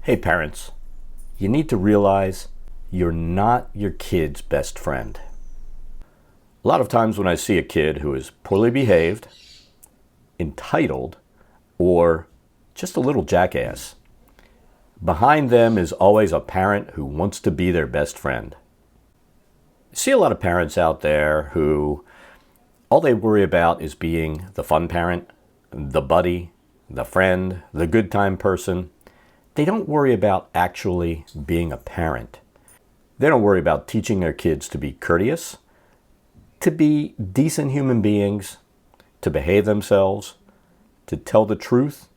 Hey parents, you need to realize you're not your kid's best friend. A lot of times when I see a kid who is poorly behaved, entitled, or just a little jackass, behind them is always a parent who wants to be their best friend. I see a lot of parents out there who all they worry about is being the fun parent, the buddy, the friend, the good time person. They don't worry about actually being a parent. They don't worry about teaching their kids to be courteous, to be decent human beings, to behave themselves, to tell the truth,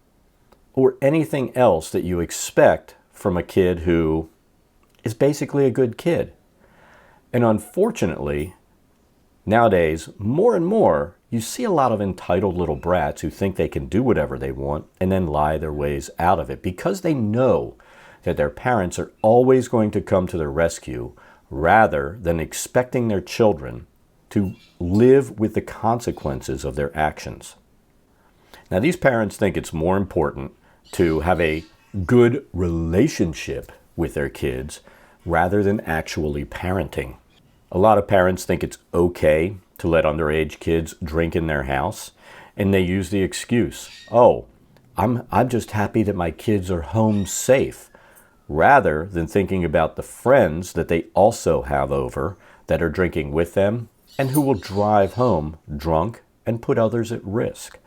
or anything else that you expect from a kid who is basically a good kid. And unfortunately, nowadays, more and more, you see a lot of entitled little brats who think they can do whatever they want and then lie their ways out of it because they know that their parents are always going to come to their rescue rather than expecting their children to live with the consequences of their actions. Now, these parents think it's more important to have a good relationship with their kids rather than actually parenting. A lot of parents think it's okay to let underage kids drink in their house, and they use the excuse, oh, I'm just happy that my kids are home safe, rather than thinking about the friends that they also have over that are drinking with them and who will drive home drunk and put others at risk.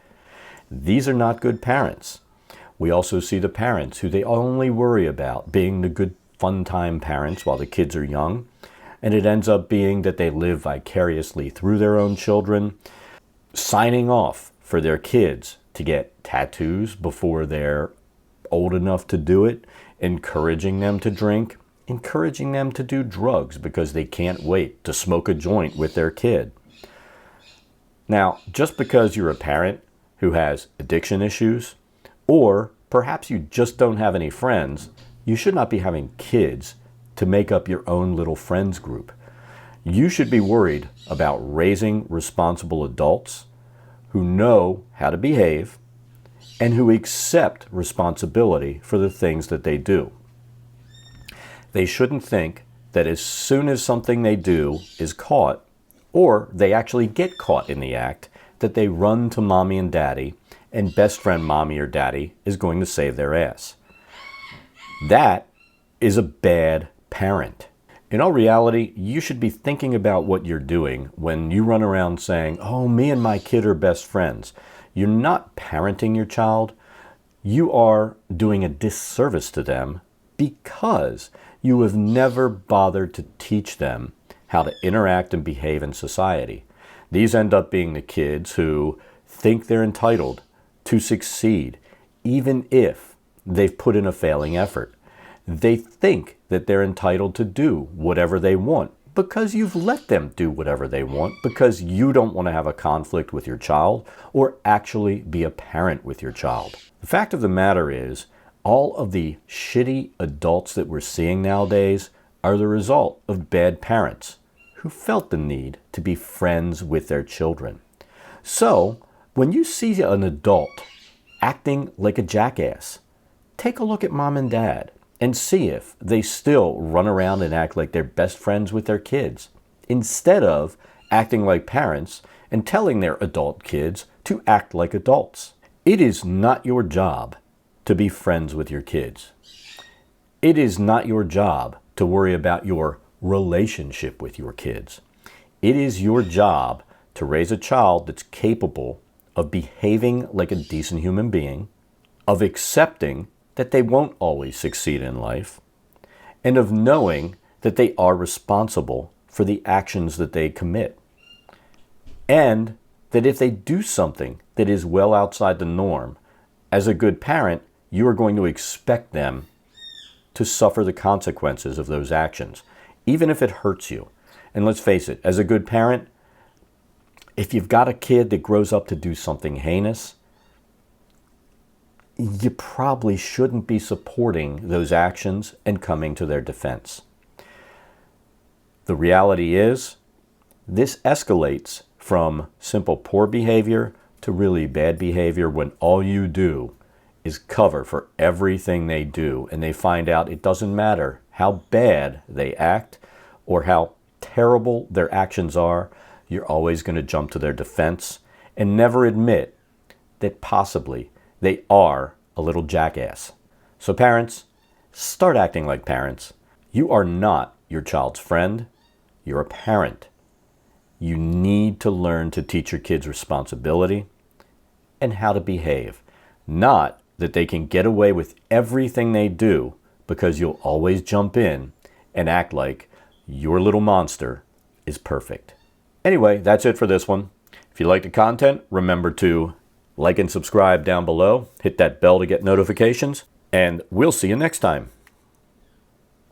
These are not good parents. We also see the parents who they only worry about being the good fun time parents while the kids are young, and it ends up being that they live vicariously through their own children, signing off for their kids to get tattoos before they're old enough to do it, encouraging them to drink, encouraging them to do drugs because they can't wait to smoke a joint with their kid. Now, just because you're a parent who has addiction issues, or perhaps you just don't have any friends, you should not be having kids to make up your own little friends group. You should be worried about raising responsible adults who know how to behave and who accept responsibility for the things that they do. They shouldn't think that as soon as something they do is caught, or they actually get caught in the act, that they run to mommy and daddy and best friend mommy or daddy is going to save their ass. That is a bad parent. In all reality, you should be thinking about what you're doing when you run around saying, oh, me and my kid are best friends. You're not parenting your child. You are doing a disservice to them because you have never bothered to teach them how to interact and behave in society. These end up being the kids who think they're entitled to succeed, even if they've put in a failing effort. They think that they're entitled to do whatever they want because you've let them do whatever they want because you don't want to have a conflict with your child or actually be a parent with your child. The fact of the matter is, all of the shitty adults that we're seeing nowadays are the result of bad parents who felt the need to be friends with their children. So, when you see an adult acting like a jackass, take a look at mom and dad and see if they still run around and act like they're best friends with their kids, instead of acting like parents and telling their adult kids to act like adults. It is not your job to be friends with your kids. It is not your job to worry about your relationship with your kids. It is your job to raise a child that's capable of behaving like a decent human being, of accepting that they won't always succeed in life, and of knowing that they are responsible for the actions that they commit. And that if they do something that is well outside the norm, as a good parent, you are going to expect them to suffer the consequences of those actions, even if it hurts you. And let's face it, as a good parent, if you've got a kid that grows up to do something heinous, you probably shouldn't be supporting those actions and coming to their defense. The reality is, this escalates from simple poor behavior to really bad behavior when all you do is cover for everything they do, and they find out it doesn't matter how bad they act or how terrible their actions are, you're always going to jump to their defense and never admit that possibly they are a little jackass. So parents, start acting like parents. You are not your child's friend. You're a parent. You need to learn to teach your kids responsibility and how to behave. Not that they can get away with everything they do because you'll always jump in and act like your little monster is perfect. Anyway, that's it for this one. If you like the content, remember to like and subscribe down below. Hit that bell to get notifications, and we'll see you next time.